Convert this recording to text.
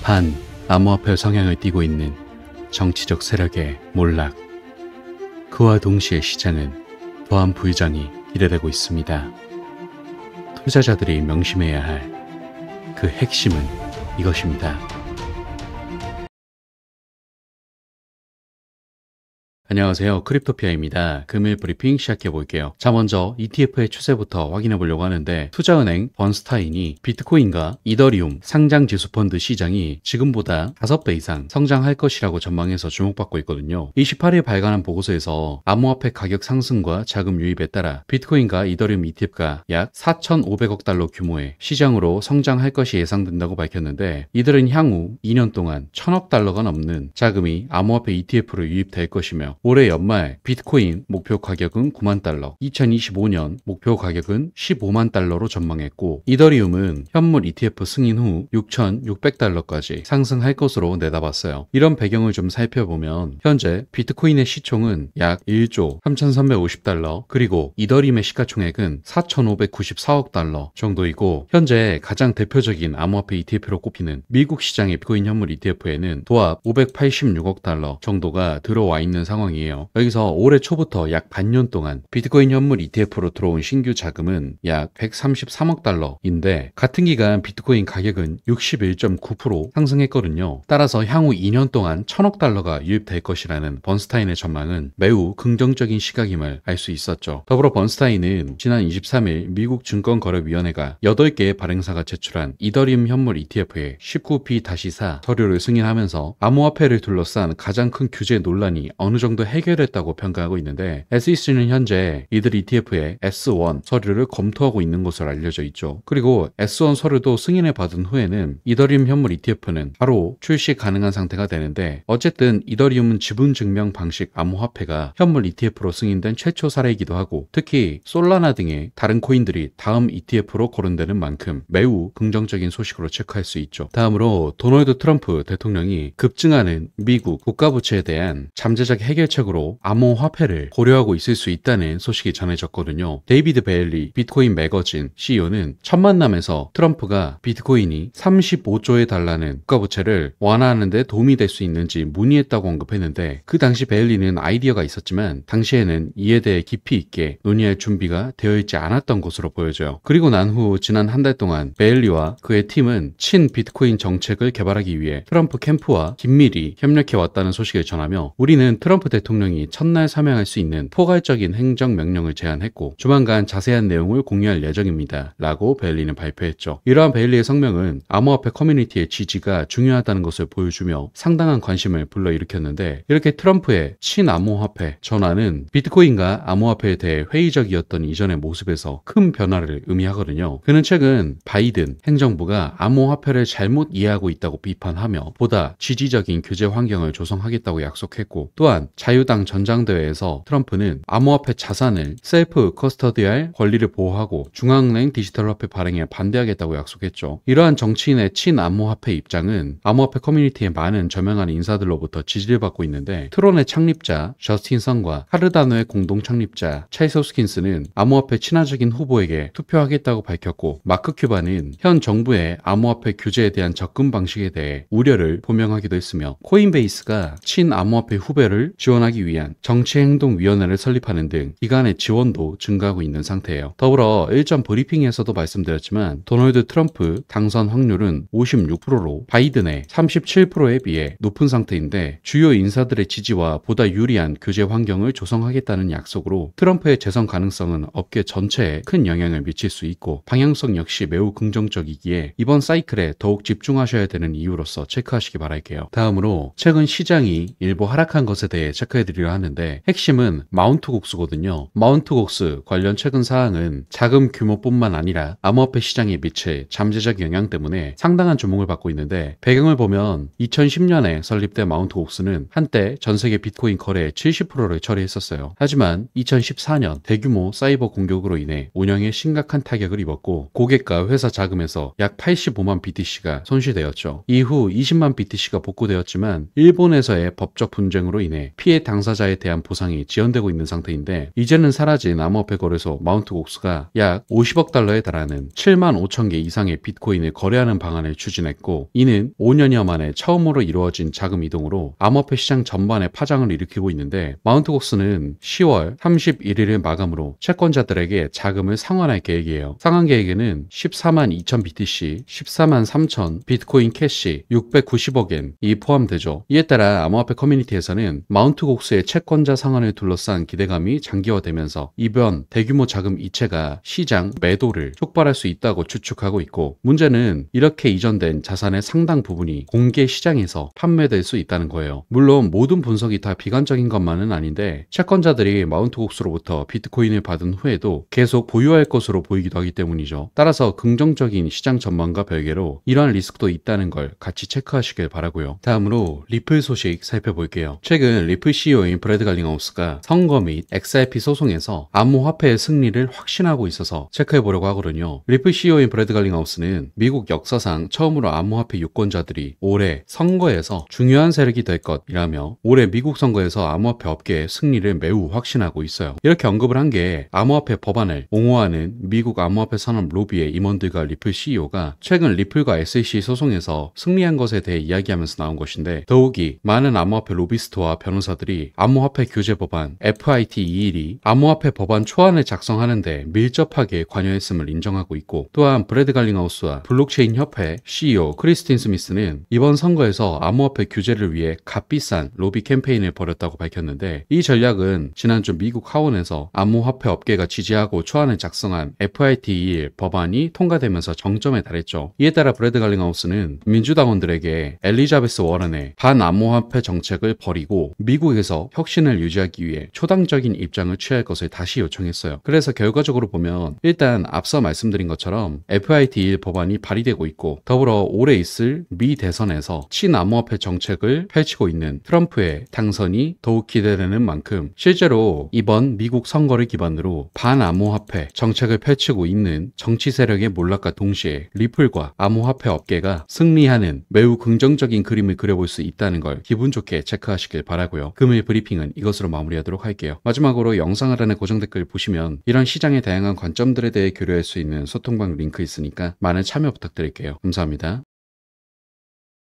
반 암호화폐 성향을 띠고 있는 정치적 세력의 몰락. 그와 동시에 시장은 더한 부유장이 기대되고 있습니다. 투자자들이 명심해야 할 그 핵심은 이것입니다. 안녕하세요. 크립토피아입니다. 금일 브리핑 시작해 볼게요. 자, 먼저 ETF의 추세부터 확인해 보려고 하는데, 투자은행 번스타인이 비트코인과 이더리움 상장 지수 펀드 시장이 지금보다 5배 이상 성장할 것이라고 전망해서 주목받고 있거든요. 28일 발간한 보고서에서 암호화폐 가격 상승과 자금 유입에 따라 비트코인과 이더리움 ETF가 약 4,500억 달러 규모의 시장으로 성장할 것이 예상된다고 밝혔는데, 이들은 향후 2년 동안 1,000억 달러가 넘는 자금이 암호화폐 ETF로 유입될 것이며, 올해 연말 비트코인 목표 가격은 9만 달러, 2025년 목표 가격은 15만 달러로 전망했고, 이더리움은 현물 ETF 승인 후 6,600달러까지 상승할 것으로 내다봤어요. 이런 배경을 좀 살펴보면 현재 비트코인의 시총은 약 1조 3,350달러, 그리고 이더리움의 시가총액은 4,594억 달러 정도이고, 현재 가장 대표적인 암호화폐 ETF로 꼽히는 미국 시장의 비트코인 현물 ETF에는 도합 586억 달러 정도가 들어와 있는 상황이에요. 여기서 올해 초부터 약 반년 동안 비트코인 현물 ETF로 들어온 신규 자금은 약 133억 달러인데, 같은 기간 비트코인 가격은 61.9% 상승했거든요. 따라서 향후 2년 동안 1,000억 달러가 유입될 것이라는 번스타인의 전망은 매우 긍정적인 시각임을 알 수 있었죠. 더불어 번스타인은 지난 23일 미국 증권거래위원회가 8개의 발행사가 제출한 이더리움 현물 ETF의 19B-4 서류를 승인하면서 암호화폐를 둘러싼 가장 큰 규제 논란이 어느 정도 해결했다고 평가하고 있는데, SEC는 현재 이들 ETF의 S1 서류를 검토하고 있는 것으로 알려져 있죠. 그리고 S1 서류도 승인을 받은 후에는 이더리움 현물 ETF는 바로 출시 가능한 상태가 되는데, 어쨌든 이더리움은 지분 증명 방식 암호화폐가 현물 ETF로 승인된 최초 사례이기도 하고, 특히 솔라나 등의 다른 코인들이 다음 ETF로 거론되는 만큼 매우 긍정적인 소식으로 체크할 수 있죠. 다음으로 도널드 트럼프 대통령이 급증하는 미국 국가부채에 대한 잠재적 해결책으로 암호화폐를 고려하고 있을 수 있다는 소식이 전해졌거든요. 데이비드 베일리 비트코인 매거진 CEO는 첫 만남에서 트럼프가 비트코인이 35조에 달하는 국가부채를 완화하는 데 도움이 될 수 있는지 문의했다고 언급했는데, 그 당시 베일리는 아이디어가 있었지만 당시에는 이에 대해 깊이 있게 논의할 준비가 되어 있지 않았던 것으로 보여져요. 그리고 난 후 지난 한 달 동안 베일리와 그의 팀은 친 비트코인 정책을 개발하기 위해 트럼프 캠프와 긴밀히 협력해 왔다는 소식을 전하며, 우리는 트럼프 대통령이 첫날 사명할 수 있는 포괄적인 행정명령을 제안했고 조만간 자세한 내용을 공유할 예정입니다 라고 베일리는 발표했죠. 이러한 베일리의 성명은 암호화폐 커뮤니티의 지지가 중요하다는 것을 보여주며 상당한 관심을 불러일으켰는데, 이렇게 트럼프의 친암호화폐 전환은 비트코인과 암호화폐에 대해 회의적이었던 이전의 모습에서 큰 변화를 의미하거든요. 그는 최근 바이든 행정부가 암호화폐를 잘못 이해하고 있다고 비판하며 보다 지지적인 규제 환경을 조성하겠다고 약속했고, 또한 자유당 전당대회에서 트럼프는 암호화폐 자산을 셀프 커스터디할 권리를 보호하고 중앙은행 디지털 화폐 발행에 반대하겠다고 약속했죠. 이러한 정치인의 친암호화폐 입장은 암호화폐 커뮤니티의 많은 저명한 인사들로부터 지지를 받고 있는데, 트론의 창립자 저스틴 선과 카르다노의 공동 창립자 찰스 호스킨스는 암호화폐 친화적인 후보에게 투표하겠다고 밝혔고, 마크 큐바는 현 정부의 암호화폐 규제에 대한 접근 방식에 대해 우려를 표명하기도 했으며, 코인베이스가 친암호화폐 후배를 지원하기 위한 정치행동위원회를 설립하는 등 기관의 지원도 증가하고 있는 상태예요. 더불어 일전 브리핑에서도 말씀드렸지만 도널드 트럼프 당선 확률은 56%로 바이든의 37%에 비해 높은 상태인데, 주요 인사들의 지지와 보다 유리한 규제 환경을 조성하겠다는 약속으로 트럼프의 재선 가능성은 업계 전체에 큰 영향을 미칠 수 있고, 방향성 역시 매우 긍정적이기에 이번 사이클에 더욱 집중하셔야 되는 이유로서 체크하시기 바랄게요. 다음으로 최근 시장이 일부 하락한 것에 대해 체크해드리려 하는데, 핵심은 마운트 곡수거든요. 마운트 곡수 관련 최근 사항은 자금 규모뿐만 아니라 암호화폐 시장에 미칠 잠재적 영향 때문에 상당한 주목을 받고 있는데, 배경을 보면 2010년에 설립된 마운트 곡수는 한때 전세계 비트코인 거래의 70%를 처리했었어요. 하지만 2014년 대규모 사이버 공격으로 인해 운영에 심각한 타격을 입었고, 고객과 회사 자금에서 약 85만 BTC가 손실되었죠. 이후 20만 BTC가 복구되었지만 일본에서의 법적 분쟁으로 인해 피해 피해 당사자에 대한 보상이 지연되고 있는 상태인데 이제는 사라진 암호화폐 거래소 마운트곡스가 약 50억 달러에 달하는 7만 5천 개 이상의 비트코인을 거래하는 방안을 추진했고 이는 5년여 만에 처음으로 이루어진 자금 이동으로 암호화폐 시장 전반에 파장을 일으키고 있는데 마운트곡스는 10월 31일을 마감으로 채권자들에게 자금을 상환할 계획이에요. 상환 계획에는 14만 2천 BTC, 14만 3천 비트코인 캐시, 690억엔이 포함되죠. 이에 따라 암호화폐 커뮤니티에서는 마운트곡스의 채권자 상환을 둘러싼 기대감이 장기화되면서 이번 대규모 자금 이체가 시장 매도를 촉발할 수 있다고 추측하고 있고 문제는 이렇게 이전된 자산의 상당 부분이 공개 시장에서 판매될 수 있다는 거예요. 물론 모든 분석이 다 비관적인 것만은 아닌데 채권자들이 마운트곡스로부터 비트코인을 받은 후에도 계속 보유할 것으로 보이기도 하기 때문이죠. 따라서 긍정적인 시장 전망과 별개로 이러한 리스크도 있다는 걸 같이 체크하시길 바라고요. 다음으로 리플 소식 살펴볼게요. 최근 리플 CEO인 브래드 갈링하우스가 선거 및 XRP 소송에서 암호화폐의 승리를 확신하고 있어서 체크해보려고 하거든요. 리플 CEO인 브래드 갈링하우스는 미국 역사상 처음으로 암호화폐 유권자들이 올해 선거에서 중요한 세력이 될 것이라며 올해 미국 선거에서 암호화폐 업계의 승리를 매우 확신하고 있어요. 이렇게 언급을 한 게 암호화폐 법안을 옹호하는 미국 암호화폐 산업 로비의 임원들과 리플 CEO가 최근 리플과 SEC 소송에서 승리한 것에 대해 이야기하면서 나온 것인데 더욱이 많은 암호화폐 로비스트와 변호사들이 암호화폐 규제 법안 FIT21이 암호화폐 법안 초안을 작성하는데 밀접하게 관여했음을 인정하고 있고 또한 브래드 갈링하우스와 블록체인 협회 CEO 크리스틴 스미스는 이번 선거에서 암호화폐 규제를 위해 값비싼 로비 캠페인을 벌였다고 밝혔는데 이 전략은 지난주 미국 하원에서 암호화폐 업계가 지지하고 초안을 작성한 FIT21 법안이 통과되면서 정점에 달했죠. 이에 따라 브래드 갈링하우스는 민주당원들에게 엘리자베스 워런의 반암호화폐 정책을 버리고 미국에서 혁신을 유지하기 위해 초당적인 입장을 취할 것을 다시 요청했어요. 그래서 결과적으로 보면 일단 앞서 말씀드린 것처럼 FIT21 법안이 발의되고 있고 더불어 올해 있을 미 대선에서 친암호화폐 정책을 펼치고 있는 트럼프의 당선이 더욱 기대되는 만큼 실제로 이번 미국 선거를 기반으로 반암호화폐 정책을 펼치고 있는 정치 세력의 몰락과 동시에 리플과 암호화폐 업계가 승리하는 매우 긍정적인 그림을 그려볼 수 있다는 걸 기분 좋게 체크하시길 바라고요. 금일 브리핑은 이것으로 마무리하도록 할게요. 마지막으로 영상 하단의 고정 댓글 보시면 이런 시장의 다양한 관점들에 대해 교류할 수 있는 소통방 링크 있으니까 많은 참여 부탁드릴게요. 감사합니다.